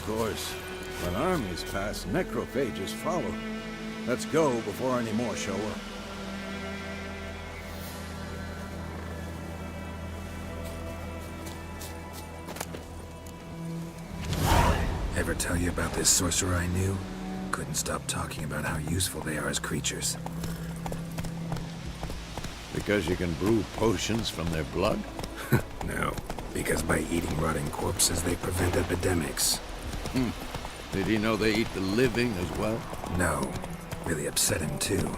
of course. When armies pass, necrophages follow. Let's go before any more show up. Ever tell you about this sorcerer I knew? Couldn't stop talking about how useful they are as creatures. Because you can brew potions from their blood? No, because by eating rotting corpses, they prevent epidemics. Did he know they eat the living as well? No, really upset him too.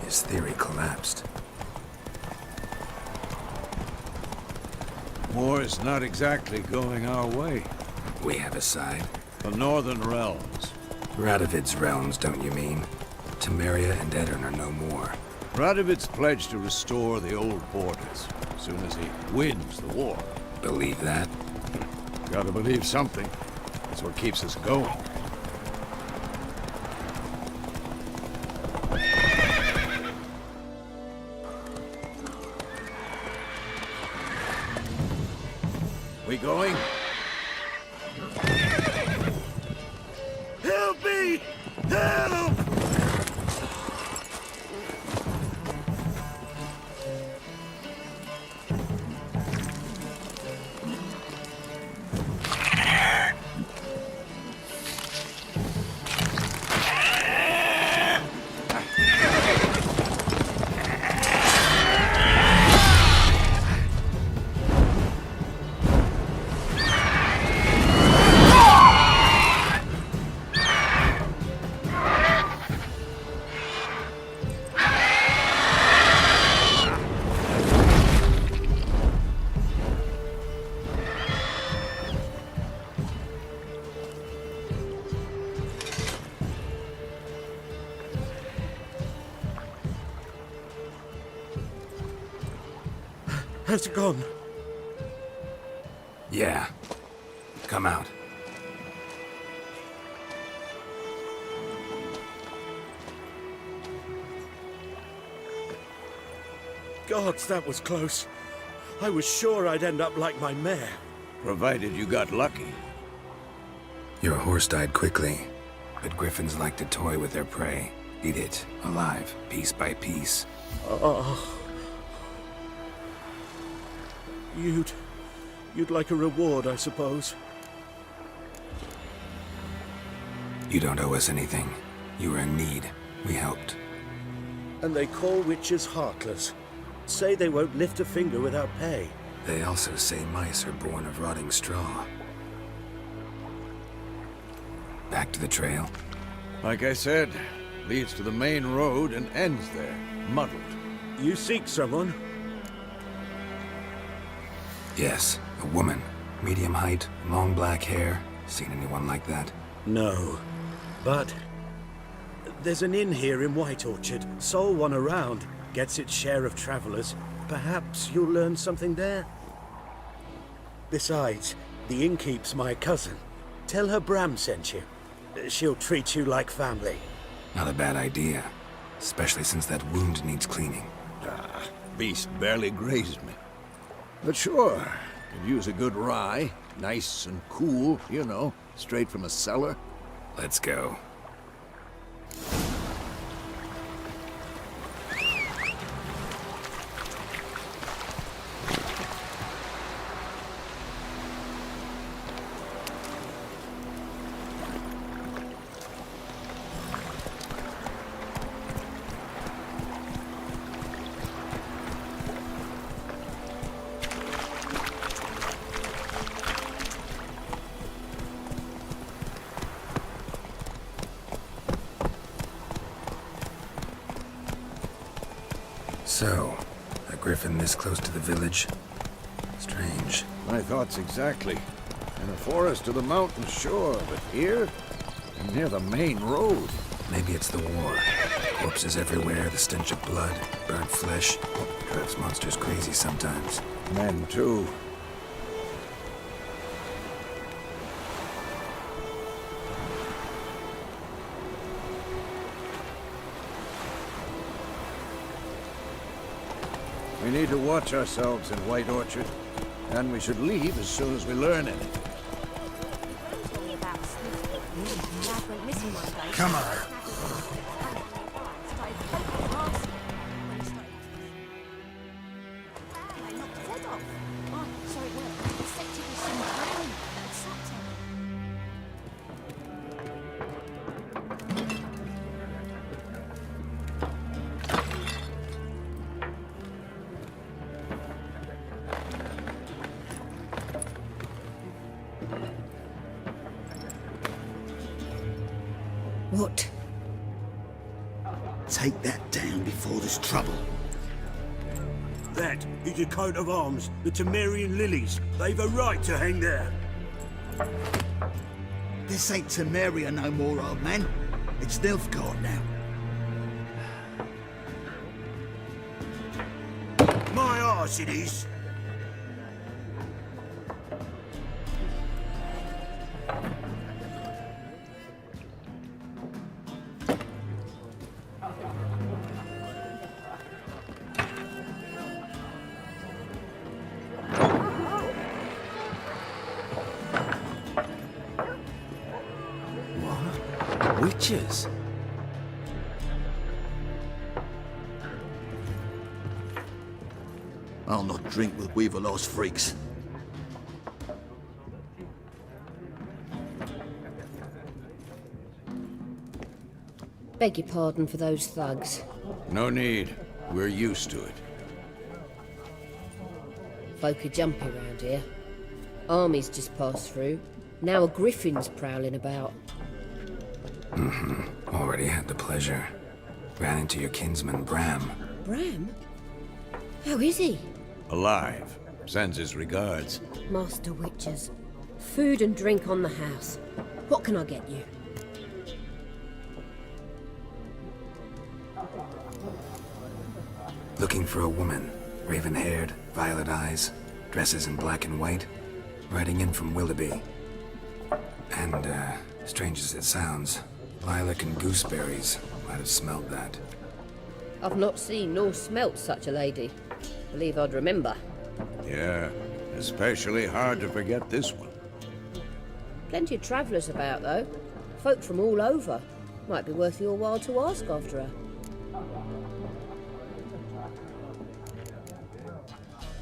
His theory collapsed. War's not exactly going our way. We have a side. The Northern Realms. Radovid's realms, don't you mean? Temeria and Edirn are no more. Radovid's pledged to restore the old borders as soon as he wins the war. Believe that? Gotta believe something. That's what keeps us going. We going? Help me! Help! Has it gone? Yeah. Come out. Gods, that was close. I was sure I'd end up like my mare. Provided you got lucky. Your horse died quickly, but griffins like to toy with their prey. Eat it, alive, piece by piece. Oh. You'd like a reward, I suppose. You don't owe us anything. You were in need. We helped. And they call witches heartless. Say they won't lift a finger without pay. They also say mice are born of rotting straw. Back to the trail. Like I said, leads to the main road and ends there, muddled. You seek someone? Yes, a woman. Medium height, long black hair. Seen anyone like that? No. But there's an inn here in White Orchard. Sole one around. Gets its share of travelers. Perhaps you'll learn something there? Besides, the innkeep's my cousin. Tell her Bram sent you. She'll treat you like family. Not a bad idea. Especially since that wound needs cleaning. Beast barely grazed me. But sure, could use a good rye. Nice and cool, you know, straight from a cellar. Let's go. So, a griffin this close to the village? Strange. My thoughts exactly. In a forest to the mountain, sure, but here? And near the main road. Maybe it's the war. Corpses everywhere, the stench of blood, burnt flesh. Drives monsters crazy sometimes. Men, too. We need to watch ourselves in White Orchard, and we should leave as soon as we learn anything. Tell me about Sniffy Come on. What? Take that down before there's trouble. That is a coat of arms, the Temerian lilies. They've a right to hang there. This ain't Temeria no more, old man. It's Nilfgaard now. My arse it is. Witches? I'll not drink with Weaverlost freaks. Beg your pardon for those thugs. No need. We're used to it. Folk are jumpy round here. Armies just passed through. Now a griffin's prowling about. Already had the pleasure. Ran into your kinsman, Bram. Bram? How is he? Alive. Sends his regards. Master Witches. Food and drink on the house. What can I get you? Looking for a woman. Raven-haired, violet eyes, dresses in black and white. Riding in from Willoughby. And, strange as it sounds, lilac and gooseberries might have smelled that. I've not seen nor smelt such a lady. Believe I'd remember. Yeah, especially hard to forget this one. Plenty of travellers about, though. Folk from all over. Might be worth your while to ask after her.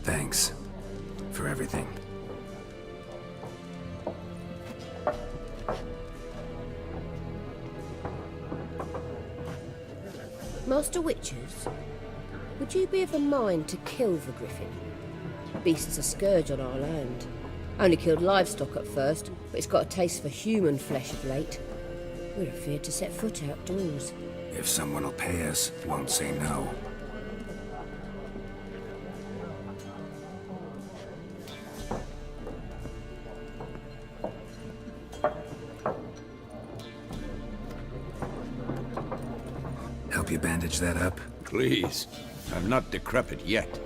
Thanks for everything. Master Witches, would you be of a mind to kill the griffin? Beast's a scourge on our land. Only killed livestock at first, but it's got a taste for human flesh of late. We're afeard to set foot outdoors. If someone will pay us, won't say no. Help you bandage that up? Please. I'm not decrepit yet.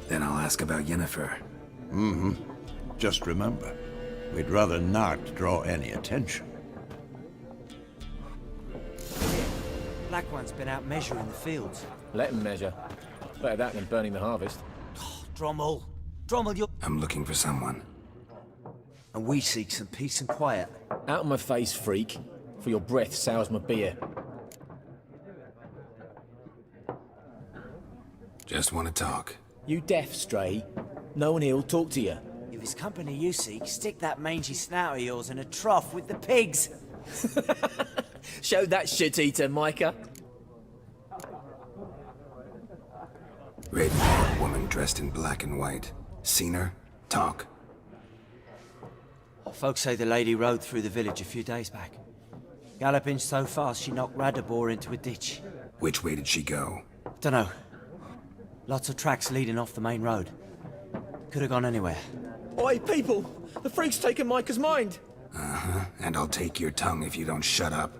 Then I'll ask about Yennefer. Just remember, we'd rather not draw any attention. Black One's been out measuring the fields. Let him measure. Better that than burning the harvest. Drommel! Drommel, you're... I'm looking for someone. And we seek some peace and quiet. Out of my face, freak. For your breath sours my beer. Just want to talk. You deaf, Stray? No one here'll talk to you. If it's company you seek, stick that mangy snout of yours in a trough with the pigs. Show that shit-eater, Micah. Raven-haired woman dressed in black and white. Seen her? Talk. Folks say the lady rode through the village a few days back. Galloping so fast she knocked Radabor into a ditch. Which way did she go? Dunno. Lots of tracks leading off the main road. Could have gone anywhere. Oi, people! The freak's taken Micah's mind! And I'll take your tongue if you don't shut up.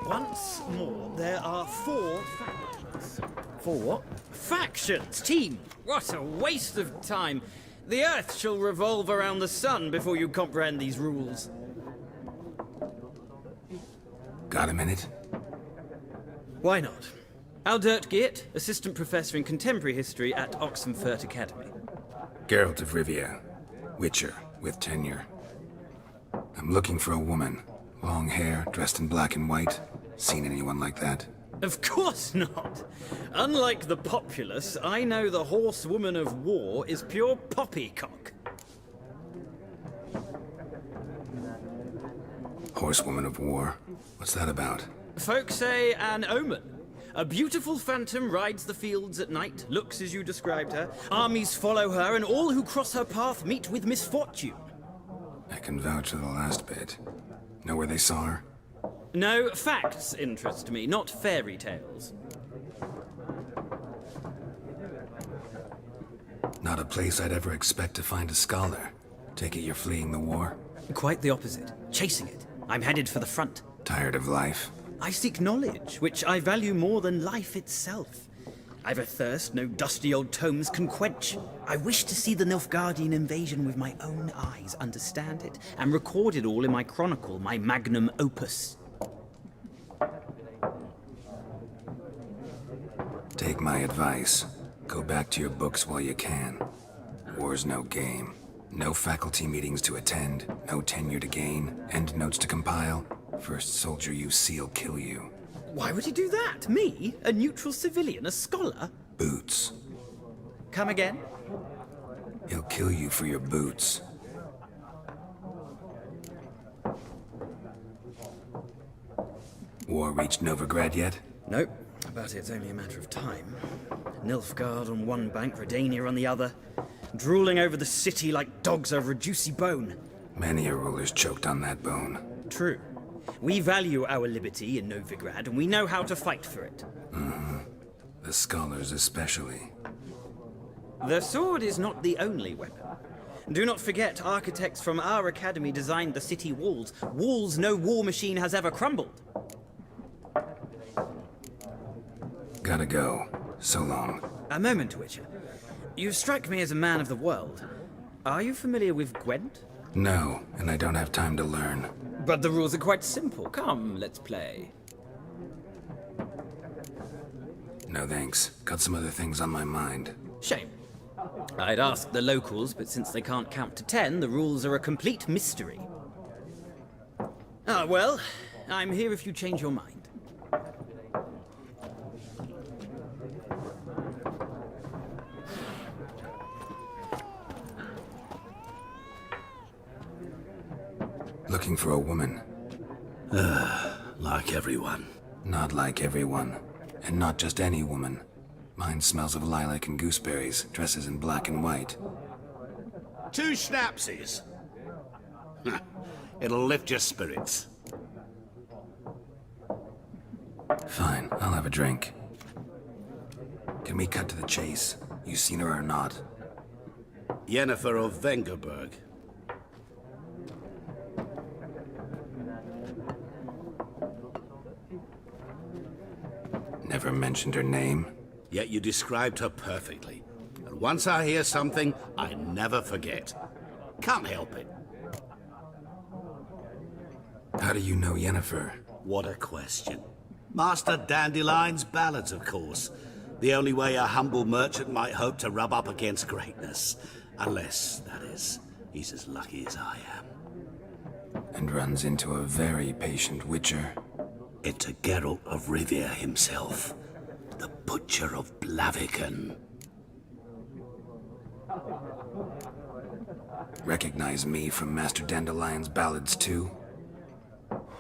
Once more, there are 4 factions. For what? Factions! Team, what a waste of time. The Earth shall revolve around the sun before you comprehend these rules. Got a minute? Why not? Aldert Geert, Assistant Professor in Contemporary History at Oxenfurt Academy. Geralt of Rivia, Witcher, with tenure. I'm looking for a woman. Long hair, dressed in black and white. Seen anyone like that? Of course not! Unlike the populace, I know the horsewoman of war is pure poppycock. Horsewoman of war? What's that about? Folk say an omen. A beautiful phantom rides the fields at night, looks as you described her. Armies follow her, and all who cross her path meet with misfortune. I can vouch for the last bit. Know where they saw her? No, facts interest me, not fairy tales. Not a place I'd ever expect to find a scholar. Take it you're fleeing the war? Quite the opposite. Chasing it. I'm headed for the front. Tired of life? I seek knowledge, which I value more than life itself. I've a thirst no dusty old tomes can quench. I wish to see the Nilfgaardian invasion with my own eyes, understand it, and record it all in my chronicle, my magnum opus. Take my advice. Go back to your books while you can. War's no game. No faculty meetings to attend, no tenure to gain, end notes to compile. First soldier you see'll kill you. Why would he do that? Me? A neutral civilian? A scholar? Boots. Come again? He'll kill you for your boots. War reached Novigrad yet? Nope, but it's only a matter of time. Nilfgaard on one bank, Redania on the other. Drooling over the city like dogs over a juicy bone. Many a ruler's choked on that bone. True. We value our liberty in Novigrad, and we know how to fight for it. The scholars especially. The sword is not the only weapon. Do not forget, architects from our academy designed the city walls. Walls no war machine has ever crumbled. Gotta go. So long. A moment, Witcher. You strike me as a man of the world. Are you familiar with Gwent? No, and I don't have time to learn. But the rules are quite simple. Come, let's play. No thanks. Got some other things on my mind. Shame. I'd ask the locals, but since they can't count to 10, the rules are a complete mystery. Ah, well, I'm here if you change your mind. Looking for a woman. Like everyone. Not like everyone. And not just any woman. Mine smells of lilac and gooseberries, dresses in black and white. 2 schnapsies. It'll lift your spirits. Fine, I'll have a drink. Can we cut to the chase? You seen her or not? Yennefer of Vengerberg. Never mentioned her name. Yet you described her perfectly. And once I hear something, I never forget. Can't help it. How do you know Yennefer? What a question. Master Dandelion's ballads, of course. The only way a humble merchant might hope to rub up against greatness. Unless, that is, he's as lucky as I am. And runs into a very patient witcher. It's a Geralt of Rivia himself. The Butcher of Blaviken. Recognize me from Master Dandelion's ballads too?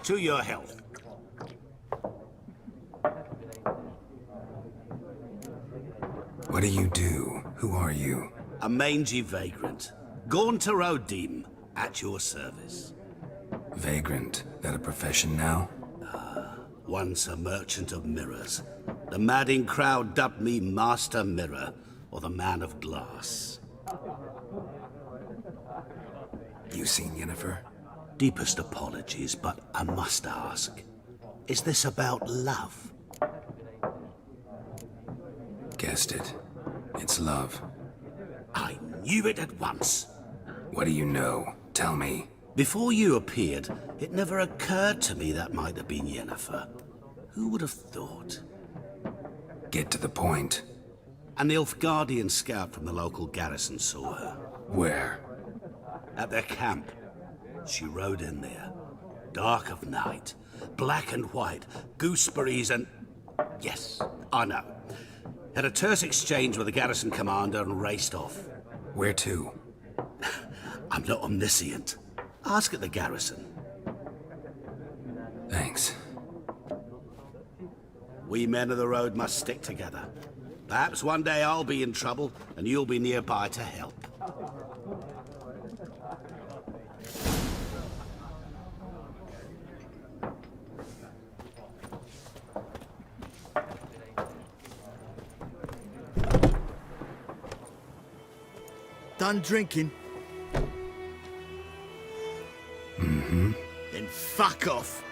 To your health. What do you do? Who are you? A mangy vagrant. Gaunter O'Dim, at your service. Vagrant. That a profession now? Once a merchant of mirrors. The madding crowd dubbed me Master Mirror, or the Man of Glass. You seen Yennefer? Deepest apologies, but I must ask. Is this about love? Guessed it. It's love. I knew it at once. What do you know? Tell me. Before you appeared, it never occurred to me that might have been Yennefer. Who would have thought? Get to the point. An Nilfgaardian scout from the local garrison saw her. Where? At their camp. She rode in there. Dark of night. Black and white. Gooseberries and... Yes, I know. Had a terse exchange with the garrison commander and raced off. Where to? I'm not omniscient. Ask at the garrison. Thanks. We men of the road must stick together. Perhaps one day I'll be in trouble and you'll be nearby to help. Done drinking? Mm-hmm. Then fuck off.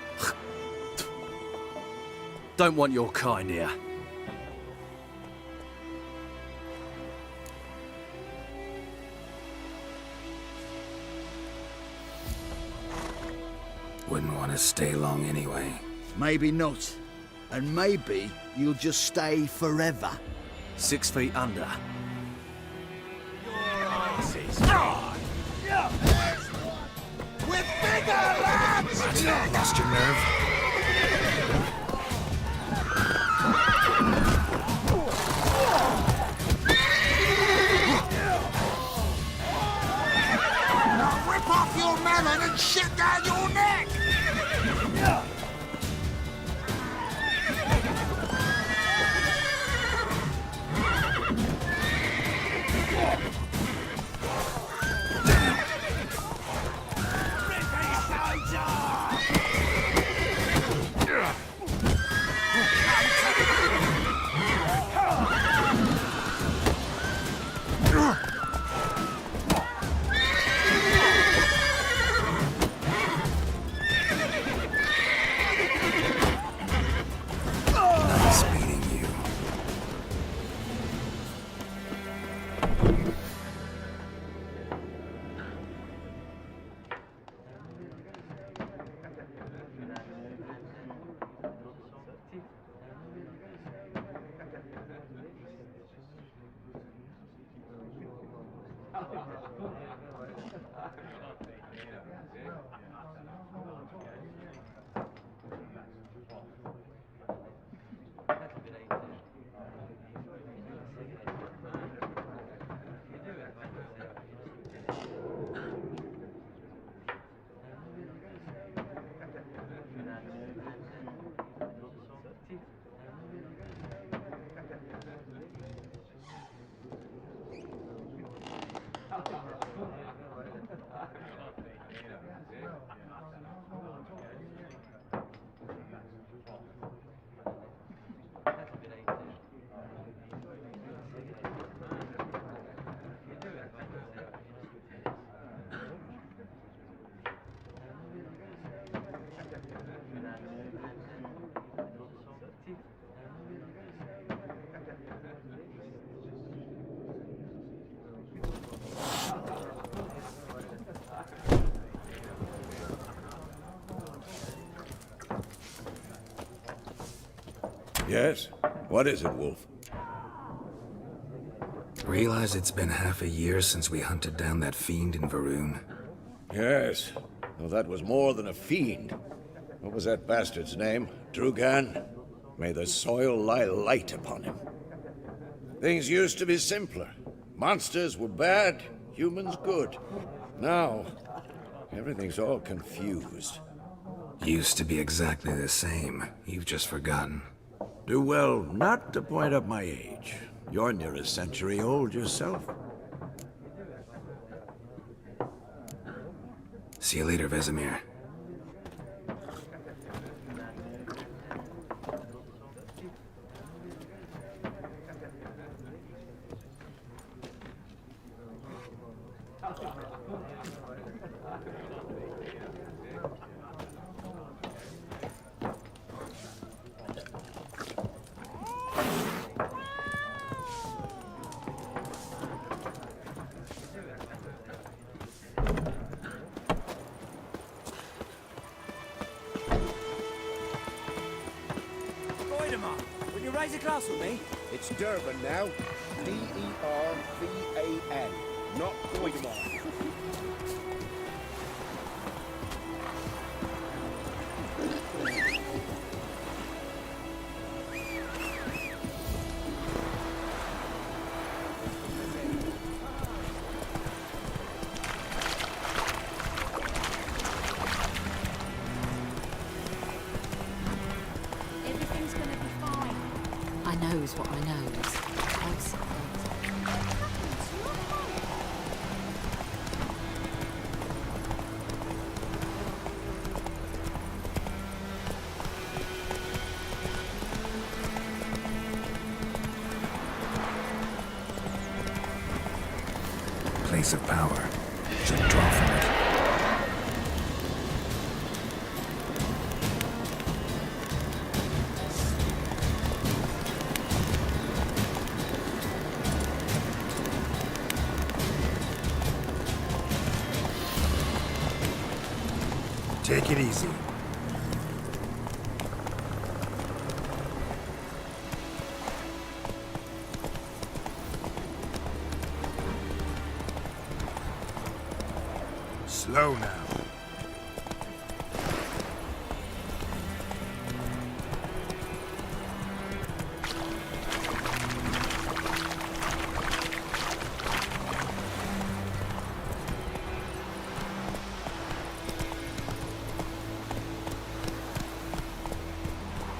Don't want your kind here. Wouldn't want to stay long anyway. Maybe not. And maybe you'll just stay forever. 6 feet under. We're bigger, lads! Lost your nerve? Now rip off your melon and shit down your neck! Nice meeting you. Yes? What is it, Wolf? Realize it's been half a year since we hunted down that fiend in Varun. Yes. Well, that was more than a fiend. What was that bastard's name? Drugan? May the soil lie light upon him. Things used to be simpler. Monsters were bad, humans good. Now, everything's all confused. Used to be exactly the same. You've just forgotten. Do well not to point up my age. You're near a century old yourself. See you later, Vesemir. raise a glass with me? It's Durban now. D-E-R-V-A-N. Not Goidemar. Everything's gonna be fine. I knows what I knows. Place of power. Should draw from it. Take it easy. Slow now.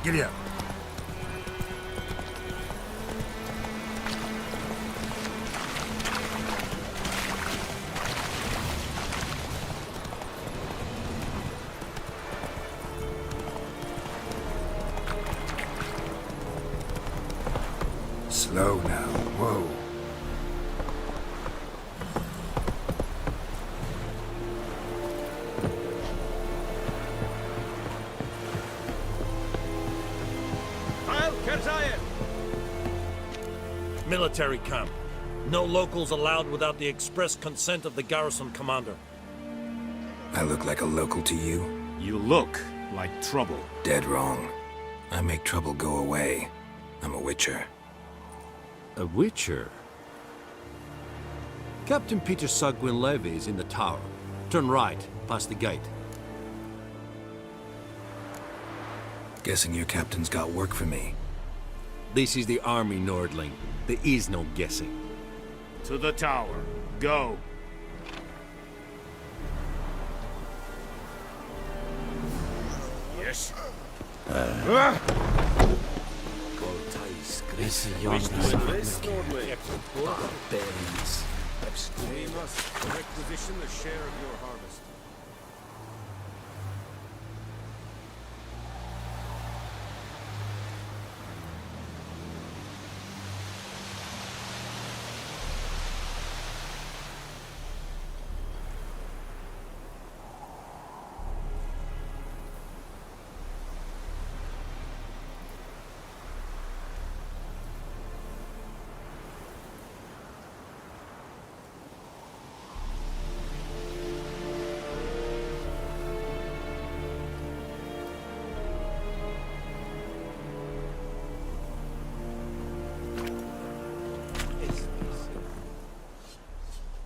Giddy up. Slow now. Whoa. Military camp. No locals allowed without the express consent of the garrison commander. I look like a local to you? You look like trouble. Dead wrong. I make trouble go away. I'm a witcher. A witcher? Captain Peter Sagwin Levy is in the tower. Turn right, past the gate. Guessing your captain's got work for me. This is the army, Nordling. There is no guessing. To the tower. Go. Yes. We must requisition the share of your harvest.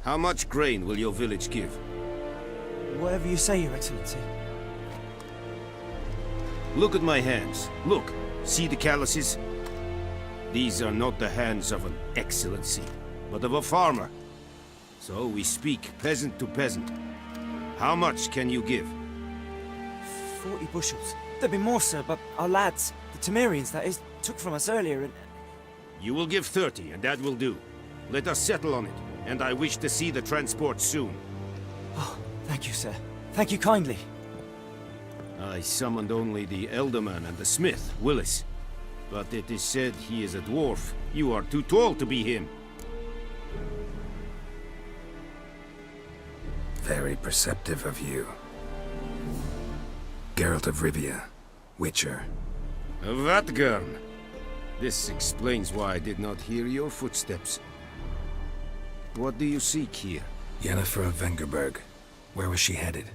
How much grain will your village give? Whatever you say, Your Excellency. Look at my hands. Look. See the calluses? These are not the hands of an excellency, but of a farmer. So we speak peasant to peasant. How much can you give? 40 bushels. There'd be more, sir, but our lads, the Temerians, that is, took from us earlier and... You will give 30, and that will do. Let us settle on it, and I wish to see the transport soon. Oh, thank you, sir. Thank you kindly. I summoned only the Elderman and the smith, Willis. But it is said he is a dwarf. You are too tall to be him. Very perceptive of you. Geralt of Rivia, Witcher. Vatgern. This explains why I did not hear your footsteps. What do you seek here? Yennefer of Vengerberg. Where was she headed?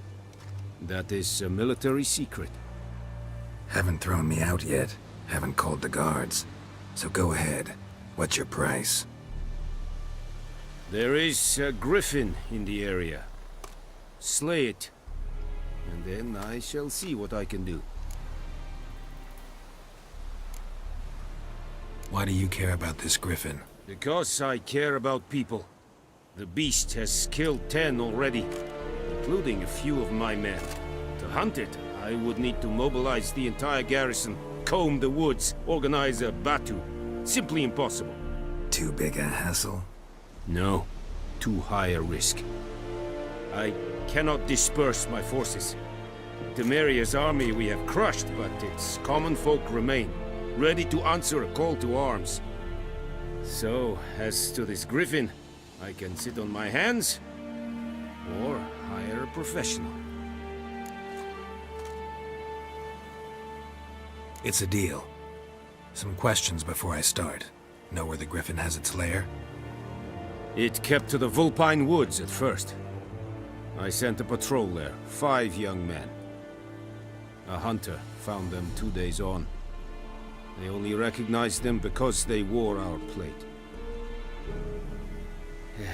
That is a military secret. Haven't thrown me out yet. Haven't called the guards. So go ahead. What's your price? There is a griffin in the area. Slay it, and then I shall see what I can do. Why do you care about this griffin? Because I care about people. The beast has killed 10 already, including a few of my men. To hunt it, I would need to mobilize the entire garrison, comb the woods, organize a batu. Simply impossible. Too big a hassle? No, too high a risk. I cannot disperse my forces. Temeria's army we have crushed, but its common folk remain, ready to answer a call to arms. So, as to this griffin, I can sit on my hands, or hire a professional. It's a deal. Some questions before I start. Know where the griffin has its lair? It kept to the Vulpine Woods at first. I sent a patrol there, 5 young men. A hunter found them 2 days on. They only recognized them because they wore our plate.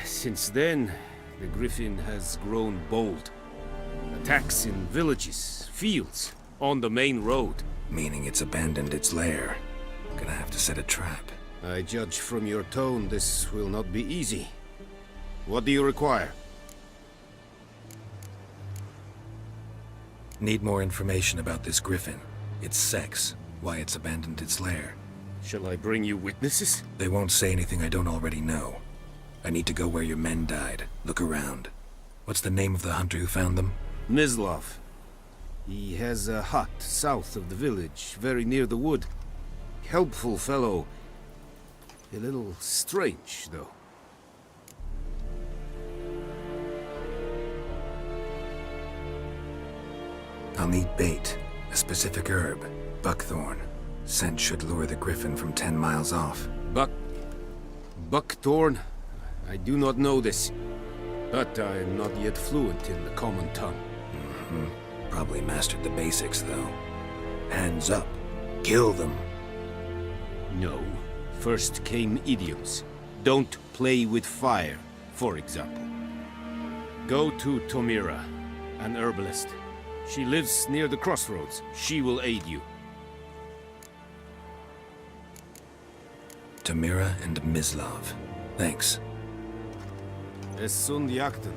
Since then, the griffin has grown bold. Attacks in villages, fields, on the main road. Meaning it's abandoned its lair. Gonna have to set a trap. I judge from your tone this will not be easy. What do you require? Need more information about this griffin. Its sex, why it's abandoned its lair. Shall I bring you witnesses? They won't say anything I don't already know. I need to go where your men died. Look around. What's the name of the hunter who found them? Mislav. He has a hut south of the village, very near the wood. Helpful fellow. A little strange, though. I'll need bait. A specific herb. Buckthorn. Scent should lure the griffin from 10 miles off. Buckthorn? I do not know this. But I am not yet fluent in the common tongue. Probably mastered the basics, though. Hands up. Kill them. No. First came idioms. Don't play with fire, for example. Go to Tomira, an herbalist. She lives near the crossroads. She will aid you. Tamira and Mislav. Thanks. Es sund jakten.